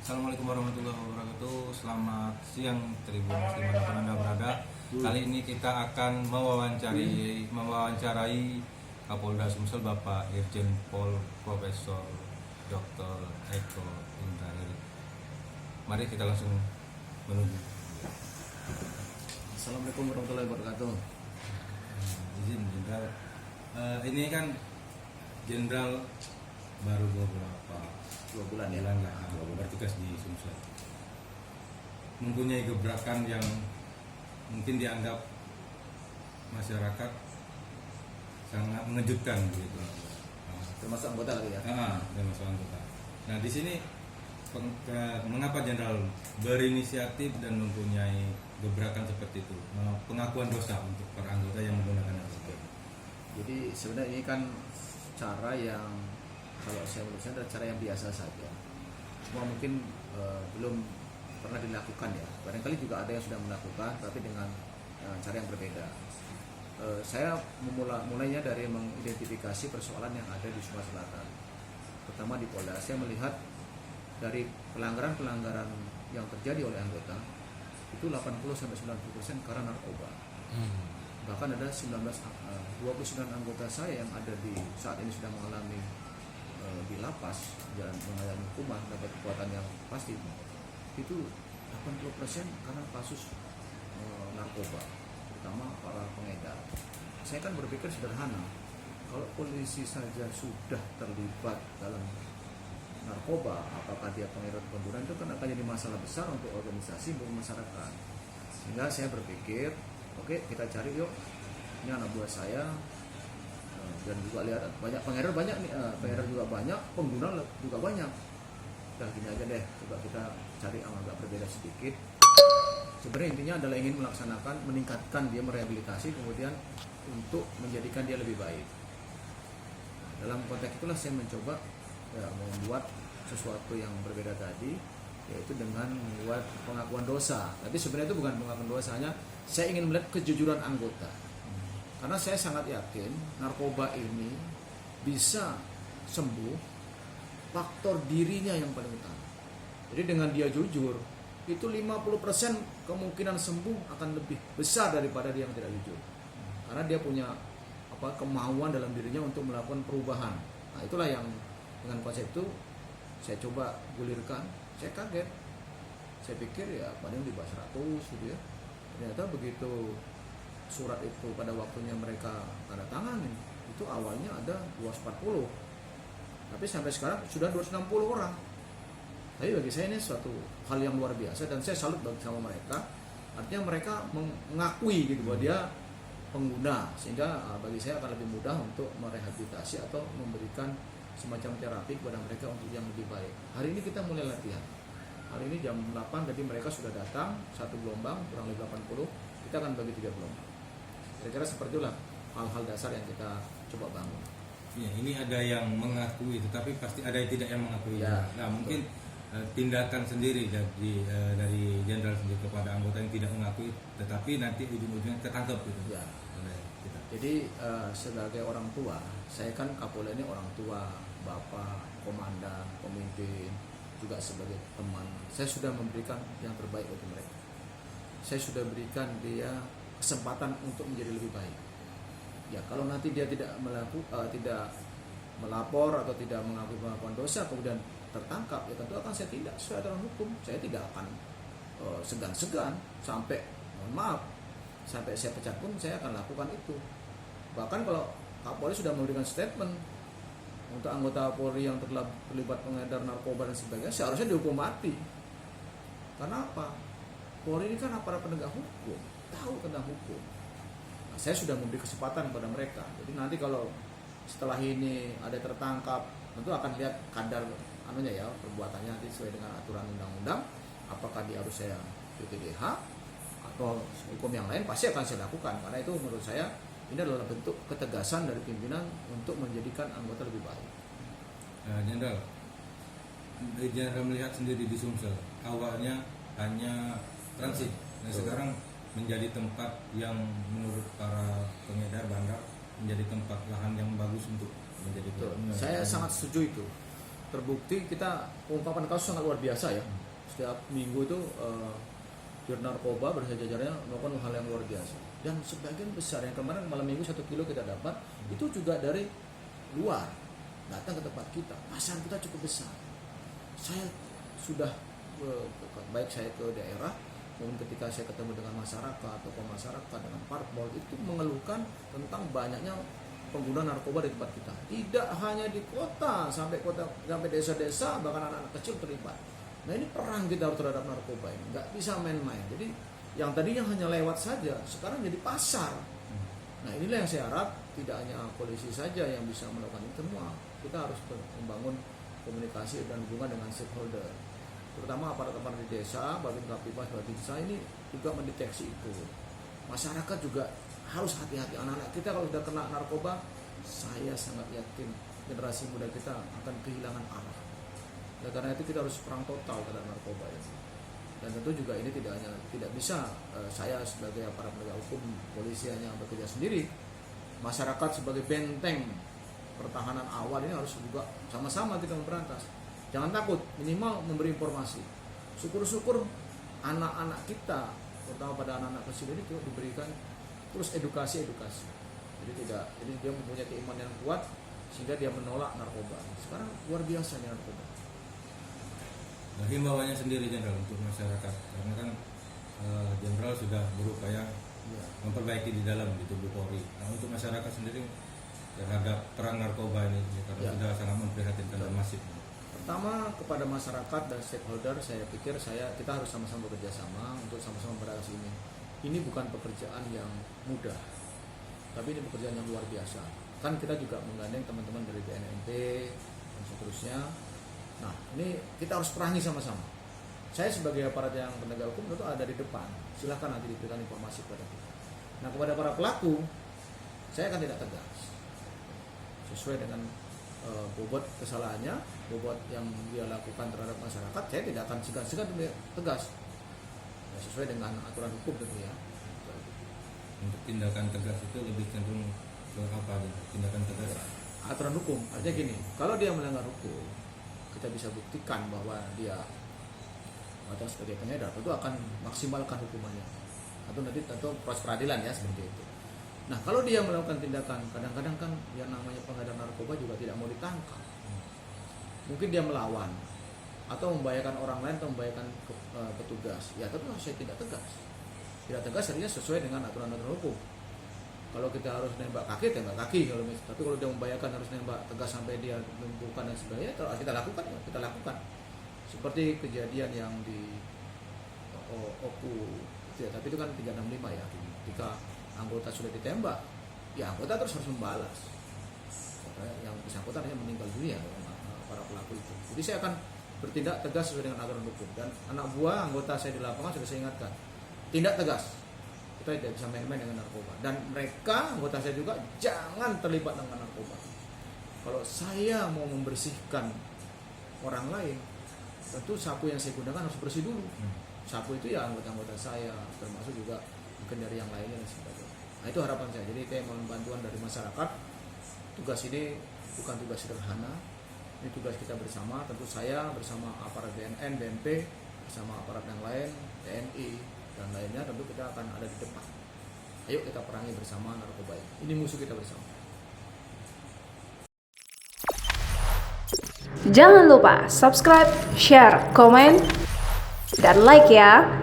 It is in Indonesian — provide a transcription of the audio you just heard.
Assalamualaikum warahmatullahi wabarakatuh. Selamat siang Tribuners dimanapun Anda berada. Kali ini kita akan mewawancarai Kapolda Sumsel Bapak Irjen Pol Profesor Dr. Eko Indraheri. Mari kita langsung menuju. Assalamualaikum warahmatullahi wabarakatuh. Izin Jenderal, ini kan Jenderal baru beberapa 2 bulan ya. bertugas di Sumsel, mempunyai gebrakan yang mungkin dianggap masyarakat sangat mengejutkan begitu. Termasuk anggota lagi ya. Termasuk anggota. Nah di sini mengapa Jenderal berinisiatif dan mempunyai gebrakan seperti itu, pengakuan dosa untuk para anggota yang menggunakan narkoba? Jadi sebenarnya ini kan cara yang kalau saya menurut saya adalah cara yang biasa saja. Cuma mungkin belum pernah dilakukan ya. Barangkali juga ada yang sudah melakukan, tapi dengan cara yang berbeda. Saya mulainya dari mengidentifikasi persoalan yang ada di Sumatera Selatan. Pertama di Polda, saya melihat dari pelanggaran-pelanggaran yang terjadi oleh anggota itu 80-90% karena narkoba. Bahkan ada 29 anggota saya yang ada di saat ini sudah mengalami di lapas dan mengalami hukuman dapat kekuatan yang pasti, itu 80% karena kasus narkoba, terutama para pengedar. Saya kan berpikir sederhana, kalau polisi saja sudah terlibat dalam narkoba, apakah dia pengedar pembunuhan, itu kan akan jadi masalah besar untuk organisasi, untuk masyarakat. Sehingga saya berpikir, oke, kita cari yuk, ini anak buah saya, dan juga lihat banyak pengedar, banyak nih, pengedar juga banyak, pengguna juga banyak. Udah gini aja deh, coba kita cari yang agak berbeda sedikit. Sebenarnya intinya adalah ingin melaksanakan, meningkatkan dia, merehabilitasi, kemudian untuk menjadikan dia lebih baik. Dalam konteks itulah saya mencoba membuat sesuatu yang berbeda tadi, yaitu dengan membuat pengakuan dosa. Tapi sebenarnya itu bukan pengakuan dosa, hanya saya ingin melihat kejujuran anggota. Karena saya sangat yakin narkoba ini bisa sembuh, faktor dirinya yang paling utama. Jadi dengan dia jujur, itu 50% kemungkinan sembuh akan lebih besar daripada dia yang tidak jujur. Karena dia punya kemauan dalam dirinya untuk melakukan perubahan. Nah itulah yang dengan konsep itu saya coba gulirkan. Saya kaget, saya pikir ya paling di bawah 100 gitu ya. Ternyata begitu surat itu pada waktunya mereka tanda tangan, itu awalnya ada 240, tapi sampai sekarang sudah 260 orang. Tapi bagi saya ini suatu hal yang luar biasa dan saya salut sama mereka. Artinya mereka mengakui gitu bahwa dia pengguna, sehingga bagi saya akan lebih mudah untuk merehabilitasi atau memberikan semacam terapi kepada mereka untuk yang lebih baik. Hari ini kita mulai latihan. Hari ini jam 8 tadi mereka sudah datang satu gelombang kurang lebih 80. Kita akan bagi 3 gelombang. Kira-kira seperti itulah hal-hal dasar yang kita coba bangun. Ya, ini ada yang mengakui, tetapi pasti ada yang tidak yang mengakui. Ya, nah, mungkin tindakan sendiri dari Jenderal sendiri kepada anggota yang tidak mengakui, tetapi nanti ujung-ujungnya ketangkep gitu. Ya. Kita. Jadi sebagai orang tua, saya kan Kapolda ini orang tua, bapak, komandan, pemimpin, juga sebagai teman. Saya sudah memberikan yang terbaik bagi mereka. Saya sudah berikan dia kesempatan untuk menjadi lebih baik. Ya kalau nanti dia tidak melapor atau tidak mengakui pengakuan dosa kemudian tertangkap, ya tentu akan saya tindak sesuai aturan hukum. Saya tidak akan segan-segan sampai sampai saya pecat pun saya akan lakukan itu. Bahkan kalau Kapolri sudah memberikan statement untuk anggota Polri yang terlibat pengedar narkoba dan sebagainya, seharusnya dihukum mati. Karena apa? Polri ini kan aparat penegak hukum, tahu tentang hukum. Nah, saya sudah memberi kesempatan kepada mereka. Jadi nanti kalau setelah ini ada tertangkap, tentu akan lihat kadar perbuatannya nanti sesuai dengan aturan undang-undang. Apakah dia harus saya PTDH atau hukum yang lain, pasti akan saya lakukan. Karena itu menurut saya ini adalah bentuk ketegasan dari pimpinan untuk menjadikan anggota lebih baik. Jenderal melihat sendiri di Sumsel, awalnya hanya transit, nah sekarang menjadi tempat yang menurut para pengedar bandar menjadi tempat lahan yang bagus untuk menjadi. Saya sangat setuju itu. terbukti kita pengungkapan kasus sangat luar biasa ya. Setiap minggu itu Dir Narkoba bersama jajarannya melakukan hal yang luar biasa. Dan sebagian besar yang kemarin malam minggu 1 kilo kita dapat itu juga dari luar datang ke tempat kita. Pasar kita cukup besar. Saya sudah baik saya ke daerah maupun ketika saya ketemu dengan masyarakat, tokoh masyarakat dengan parpol itu mengeluhkan tentang banyaknya pengguna narkoba di tempat kita. Tidak hanya di kota, sampai desa-desa, bahkan anak-anak kecil terlibat. Nah ini perang kita terhadap narkoba ini, nggak bisa main-main. Jadi yang tadinya hanya lewat saja, sekarang jadi pasar. Nah inilah yang saya harap tidak hanya polisi saja yang bisa melakukan itu semua. Kita harus membangun komunikasi dan hubungan dengan stakeholder, terutama aparat-aparat di desa, Babin Kaptipas, Babin Desa ini juga mendeteksi itu. Masyarakat juga harus hati-hati. Anak-anak kita kalau sudah kena narkoba, saya sangat yakin generasi muda kita akan kehilangan arah. Oleh karena itu kita harus perang total terhadap narkoba ini. Dan tentu juga ini tidak bisa saya sebagai aparat penegak hukum, polisi hanya bekerja sendiri. Masyarakat sebagai benteng pertahanan awal ini harus juga sama-sama kita memberantas. Jangan takut, minimal memberi informasi. Syukur-syukur anak-anak kita, terutama pada anak-anak kecil ini juga diberikan terus edukasi. Jadi dia mempunyai keimanan yang kuat sehingga dia menolak narkoba. Sekarang luar biasa nih narkoba. Nah, himbauannya sendiri Jenderal untuk masyarakat, karena kan Jenderal sudah berupaya memperbaiki di dalam di tubuh Polri. Nah, untuk masyarakat sendiri terhadap perang narkoba ini, karena sudah sangat memprihatinkan dan masif. Pertama kepada masyarakat dan stakeholder, saya pikir kita harus sama-sama bekerja sama untuk sama-sama memberantas ini. Ini bukan pekerjaan yang mudah, tapi ini pekerjaan yang luar biasa. Kan kita juga menggandeng teman-teman dari BNNP dan seterusnya. Nah, ini kita harus perangi sama-sama. Saya sebagai aparat yang penegak hukum tentu ada di depan. Silahkan nanti diberikan informasi kepada kita. Nah, kepada para pelaku, saya akan tidak tegas. Sesuai dengan bobot kesalahannya, bobot yang dia lakukan terhadap masyarakat, saya tidak akan segan-segan tegas. Ya, sesuai dengan aturan hukum tentu ya. Untuk tindakan tegas itu lebih cenderung ke apa? Tindakan tegas Aturan hukum, artinya gini, kalau dia melanggar hukum, kita bisa buktikan bahwa dia atau sebagai pengedar, tentu akan maksimalkan hukumannya. Atau nanti tentu proses peradilan ya seperti itu. Nah kalau dia melakukan tindakan, kadang-kadang kan yang namanya pengedar narkoba juga tidak mau ditangkap. Mungkin dia melawan atau membahayakan orang lain atau membahayakan petugas. Ya tentu saya tidak tegas. Tidak tegas artinya sesuai dengan aturan-aturan hukum. Kalau kita harus nembak kaki, tembak kaki. Tapi kalau dia membahayakan harus nembak tegas sampai dia lumpuhkan dan sebagainya, kita lakukan ya, kita lakukan. Seperti kejadian yang di Oku, ya, tapi itu kan 365 ya. Ketika anggota sudah ditembak, ya anggota terus harus membalas. Yang bersangkutan hanya meninggal dunia para pelaku itu. Jadi saya akan bertindak tegas sesuai dengan aturan hukum. Dan anak buah anggota saya di lapangan sudah saya ingatkan, tindak tegas. Kita tidak bisa main-main dengan narkoba. Dan mereka anggota saya juga jangan terlibat dengan narkoba. Kalau saya mau membersihkan orang lain, tentu sapu yang saya gunakan harus bersih dulu. Sapu itu ya anggota-anggota saya, termasuk juga mungkin dari yang lainnya dan sebagainya. Nah itu harapan saya. Jadi saya mohon bantuan dari masyarakat. Tugas ini bukan tugas sederhana. Ini tugas kita bersama. Tentu saya bersama aparat BNN, BNP, bersama aparat yang lain, TNI dan lainnya. Tentu kita akan ada di depan. Ayo kita perangi bersama narkoba ini. Ini musuh kita bersama. Jangan lupa subscribe, share, komen, dan like ya.